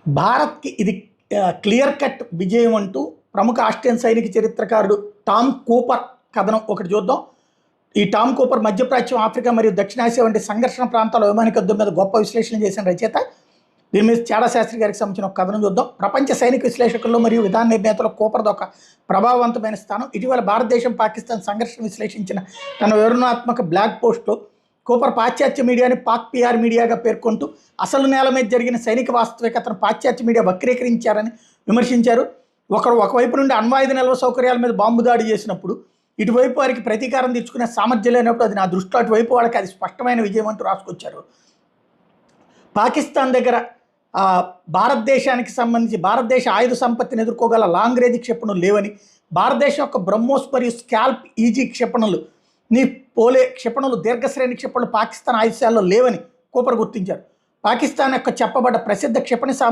భారత్‌కి ఇది clear cut విజయం అంటూ ప్రముఖ ఆస్ట్రియన్ సైనిక చరిత్రకారుడు టామ్ కూపర్ కథనం ఒకటి చూద్దాం. ఈ టామ్ కూపర్ మధ్యప్రాచ్యం, ఆఫ్రికా మరియు దక్షిణాసియా వంటి సంఘర్షణ ప్రాంతాల వైమానిక యుద్ధం మీద గొప్ప విశ్లేషణ చేసిన రచయిత. దీని మీద చాడా శాస్త్రి గారికి సంబంధించిన ఒక కథనం చూద్దాం. ప్రపంచ సైనిక విశ్లేషకుల్లో మరియు విధాన నిర్ణేతలో కూపర్ది ఒక ప్రభావవంతమైన స్థానం. ఇటీవల భారతదేశం, పాకిస్తాన్ సంఘర్షణ విశ్లేషించిన తన వివరణాత్మక బ్లాగ్ పోస్ట్లో కూపర్ పాశ్చాత్య మీడియాని పాక్ పిఆర్ మీడియాగా పేర్కొంటూ అసలు నేల మీద జరిగిన సైనిక వాస్తవికతను పాశ్చాత్య మీడియా వక్రీకరించారని విమర్శించారు. ఒకవైపు నుండి అణ్వాయుధ నిల్వ సౌకర్యాల మీద బాంబు దాడి చేసినప్పుడు ఇటువైపు వారికి ప్రతీకారం తెచ్చుకునే సామర్థ్యం లేనప్పుడు అది నా దృష్టిలో అటువైపు వాళ్ళకి అది స్పష్టమైన విజయం అంటూ రాసుకొచ్చారు. పాకిస్తాన్ దగ్గర భారతదేశానికి సంబంధించి భారతదేశ ఆయుధ సంపత్తిని ఎదుర్కోగల లాంగ్ రేంజ్ క్షిపణులు లేవని, భారతదేశం యొక్క బ్రహ్మోస్ మరియు స్కాల్ప్ ఈజీ క్షిపణులు పోలే క్షిపణులు దీర్ఘశ్రేణి క్షిపణులు పాకిస్తాన్ ఆయుధాల్లో లేవని కూపర్ గుర్తించారు. పాకిస్తాన్ యొక్క చెప్పబడ్డ ప్రసిద్ధ క్షిపణి సామర్థ్యం